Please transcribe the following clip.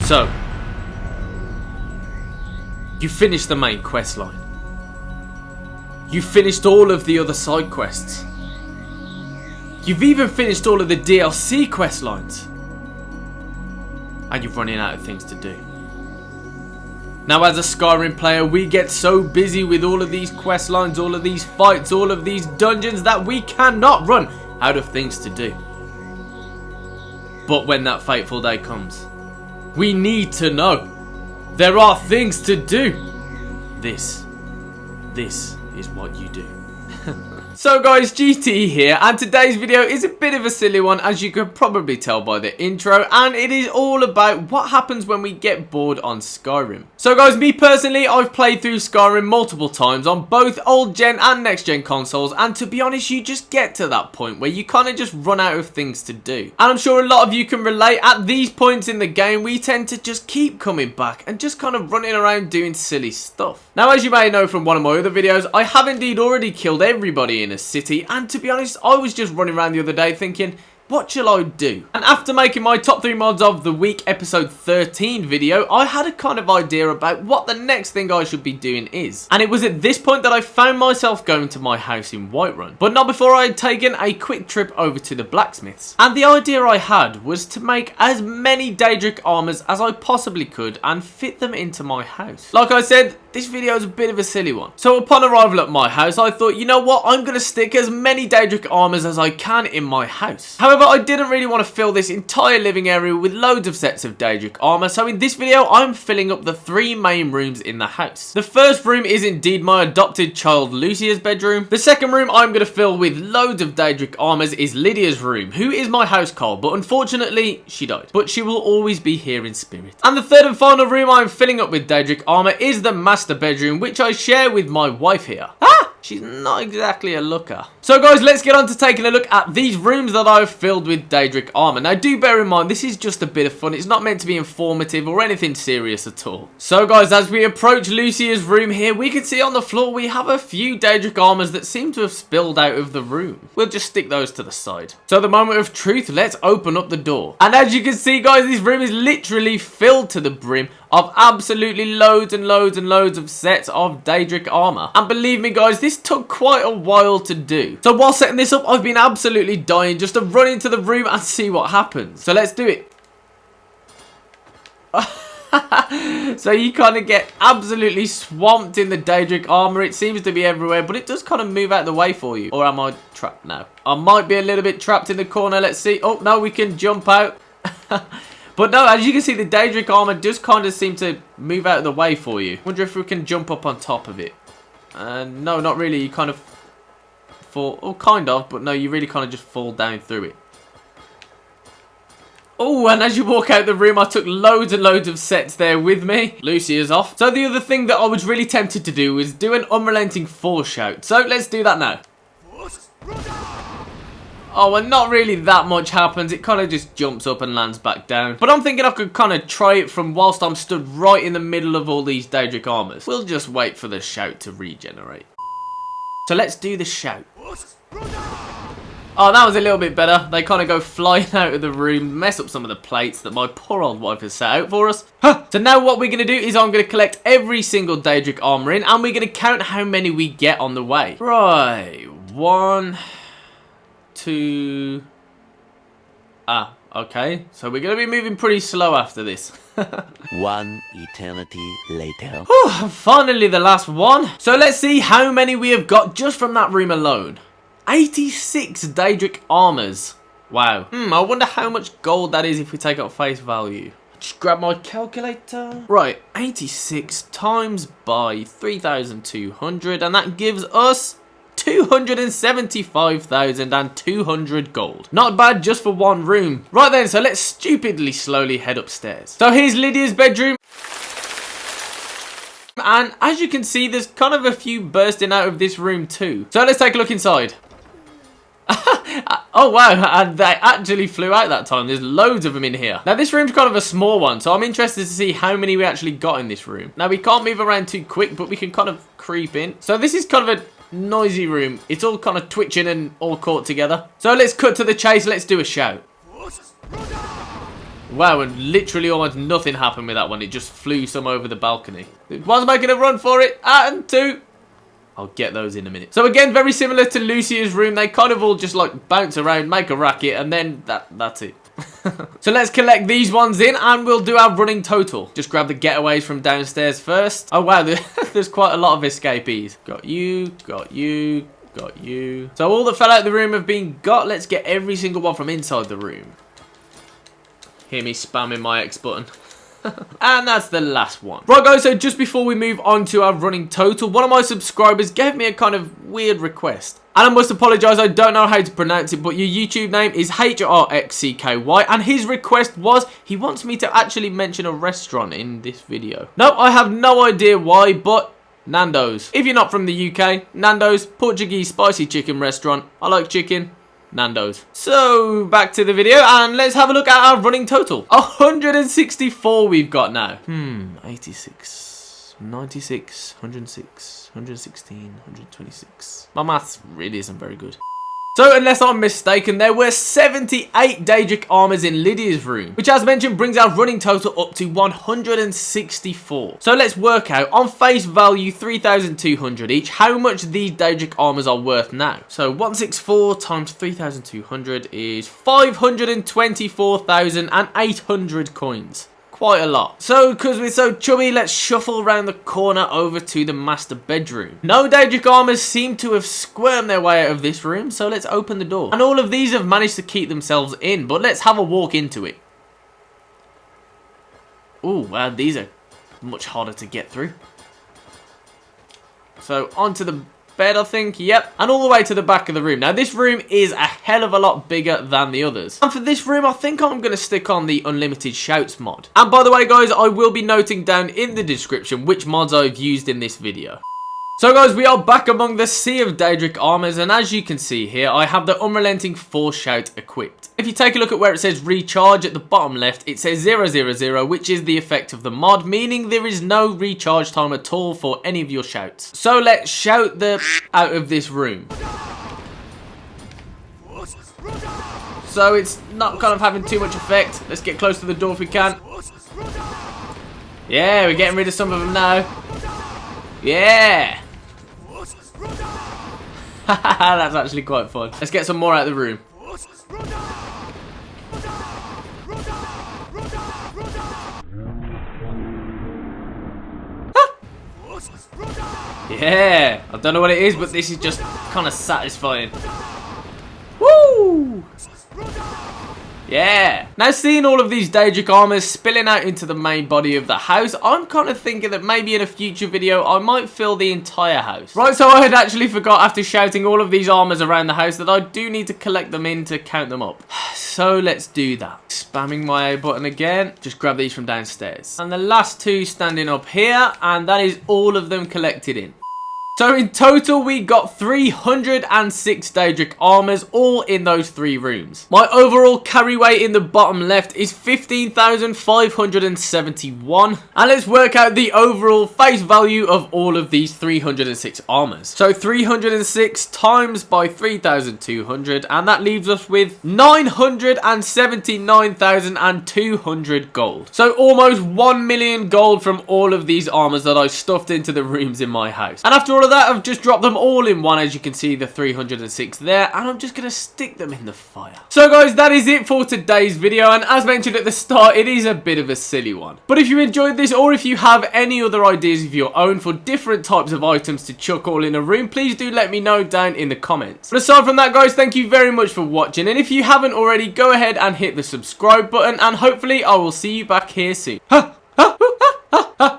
So, you finished the main quest line. You finished all of the other side quests. You've even finished all of the DLC quest lines. And you're running out of things to do. Now, as a Skyrim player, we get so busy with all of these quest lines, all of these fights, all of these dungeons that we cannot run out of things to do. But when that fateful day comes, we need to know there are things to do. This is what you do. So guys, GT here, and today's video is a bit of a silly one, as you can probably tell by the intro, and it is all about what happens when we get bored on Skyrim. So guys, me personally, I've played through Skyrim multiple times on both old gen and next gen consoles, and to be honest, you just get to that point where you kind of just run out of things to do. And I'm sure a lot of you can relate. At these points in the game, we tend to just keep coming back and just kind of running around doing silly stuff. Now, as you may know from one of my other videos, I have indeed already killed everybody in a city, and to be honest, I was just running around the other day thinking, what shall I do? And after making my top 3 mods of the week episode 13 video, I had a kind of idea about what the next thing I should be doing is. And it was at this point that I found myself going to my house in Whiterun, but not before I had taken a quick trip over to the blacksmiths. And the idea I had was to make as many Daedric Armours as I possibly could and fit them into my house. Like I said, this video is a bit of a silly one. So upon arrival at my house, I thought, you know what, I'm going to stick as many Daedric Armours as I can in my house. However, I didn't really want to fill this entire living area with loads of sets of Daedric Armour, so in this video, I'm filling up the 3 main rooms in the house. The first room is indeed my adopted child Lucia's bedroom. The second room I'm going to fill with loads of Daedric Armours is Lydia's room, who is my house call, but unfortunately, she died. But she will always be here in spirit. And the third and final room I'm filling up with Daedric Armour is the master bedroom, which I share with my wife here. She's not exactly a looker. So guys, let's get on to taking a look at these rooms that I've filled with Daedric Armour. Now do bear in mind, this is just a bit of fun. It's not meant to be informative or anything serious at all. So guys, as we approach Lucia's room here, we can see on the floor we have a few Daedric Armours that seem to have spilled out of the room. We'll just stick those to the side. So the moment of truth, let's open up the door. And as you can see guys, this room is literally filled to the brim of absolutely loads and loads and loads of sets of Daedric Armour. And believe me guys, this took quite a while to do. So while setting this up, I've been absolutely dying just to run into the room and see what happens. So let's do it. So you kind of get absolutely swamped in the Daedric Armour. It seems to be everywhere, but it does kind of move out of the way for you. Or am I trapped now? I might be a little bit trapped in the corner. Let's see. Oh, no, we can jump out. But no, as you can see, the Daedric Armour does kind of seem to move out of the way for you. Wonder if we can jump up on top of it. No, not really. You kind of fall. Oh, kind of. But no, you really kind of just fall down through it. Oh, and as you walk out the room, I took loads and loads of sets there with me. Lucia's off. So the other thing that I was really tempted to do was do an unrelenting force shout. So let's do that now. Oh, well, not really that much happens. It kind of just jumps up and lands back down. But I'm thinking I could kind of try it from whilst I'm stood right in the middle of all these Daedric Armours. We'll just wait for the shout to regenerate. So let's do the shout. Oh, that was a little bit better. They kind of go flying out of the room, mess up some of the plates that my poor old wife has set out for us. So now what we're going to do is I'm going to collect every single Daedric Armour in, and we're going to count how many we get on the way. Right, 1... 2... okay. So we're going to be moving pretty slow after this. 1 eternity later. Whew, finally the last one. So let's see how many we have got just from that room alone. 86 Daedric Armours. Wow. I wonder how much gold that is if we take it at face value. Just grab my calculator. Right, 86 times by 3,200, and that gives us 275,200 gold. Not bad just for one room. Right then, so let's stupidly slowly head upstairs. So here's Lydia's bedroom. And as you can see, there's kind of a few bursting out of this room too. So let's take a look inside. Oh wow, and they actually flew out that time. There's loads of them in here. Now this room's kind of a small one, so I'm interested to see how many we actually got in this room. Now we can't move around too quick, but we can kind of creep in. So this is kind of a noisy room. It's all kind of twitching and all caught together. So let's cut to the chase. Let's do a shout. Wow, and literally almost nothing happened with that one. It just flew some over the balcony. It was making a run for it. And 2. I'll get those in a minute. So again, very similar to Lucia's room. They kind of all just like bounce around, make a racket, and then that's it. So let's collect these ones in and we'll do our running total. Just grab the getaways from downstairs first. Oh wow, there's quite a lot of escapees. Got you, got you, got you. So all that fell out of the room have been got. Let's get every single one from inside the room. Hear me spamming my X button. And that's the last one. Right guys, so just before we move on to our running total, one of my subscribers gave me a kind of weird request. And I must apologise, I don't know how to pronounce it, but your YouTube name is HRXCKY, and his request was he wants me to actually mention a restaurant in this video. No, I have no idea why, but Nando's. If you're not from the UK, Nando's, Portuguese spicy chicken restaurant. I like chicken. Nando's. So, back to the video, and let's have a look at our running total. 164 we've got now. 86, 96, 106, 116, 126. My maths really isn't very good. So, unless I'm mistaken, there were 78 Daedric Armours in Lydia's room, which as mentioned brings our running total up to 164. So let's work out, on face value 3,200 each, how much these Daedric Armours are worth now. So 164 times 3,200 is 524,800 coins. Quite a lot. So, because we're so chubby, let's shuffle around the corner over to the master bedroom. No Daedric Armours seem to have squirmed their way out of this room, so let's open the door. And all of these have managed to keep themselves in, but let's have a walk into it. Ooh, wow, these are much harder to get through. So, onto the bed, I think, yep, and all the way to the back of the room. Now this room is a hell of a lot bigger than the others, and for this room I think I'm going to stick on the unlimited shouts mod. And by the way guys, I will be noting down in the description which mods I've used in this video. So guys, we are back among the sea of Daedric Armours, and as you can see here, I have the unrelenting force shout equipped. If you take a look at where it says recharge at the bottom left, it says 000, which is the effect of the mod, meaning there is no recharge time at all for any of your shouts. So let's shout the out of this room. So it's not kind of having too much effect. Let's get close to the door if we can. Yeah, we're getting rid of some of them now. Yeah. That's actually quite fun. Let's get some more out of the room. Yeah, I don't know what it is, but this is just kind of satisfying. Woo! Yeah. Now seeing all of these Daedric Armours spilling out into the main body of the house, I'm kind of thinking that maybe in a future video I might fill the entire house. Right, so I had actually forgot after shouting all of these armours around the house that I do need to collect them in to count them up. So let's do that. Spamming my A button again. Just grab these from downstairs. And the last two standing up here, and that is all of them collected in. So in total, we got 306 Daedric Armours, all in those 3 rooms. My overall carry weight in the bottom left is 15,571. And let's work out the overall face value of all of these 306 armours. So 306 times by 3,200, and that leaves us with 979,200 gold. So almost 1 million gold from all of these armours that I stuffed into the rooms in my house. And after all of that, I've just dropped them all in one, as you can see, the 306 there, and I'm just going to stick them in the fire. So guys, that is it for today's video, and as mentioned at the start, it is a bit of a silly one. But if you enjoyed this, or if you have any other ideas of your own for different types of items to chuck all in a room, please do let me know down in the comments. But aside from that guys, thank you very much for watching, and if you haven't already, go ahead and hit the subscribe button, and hopefully I will see you back here soon.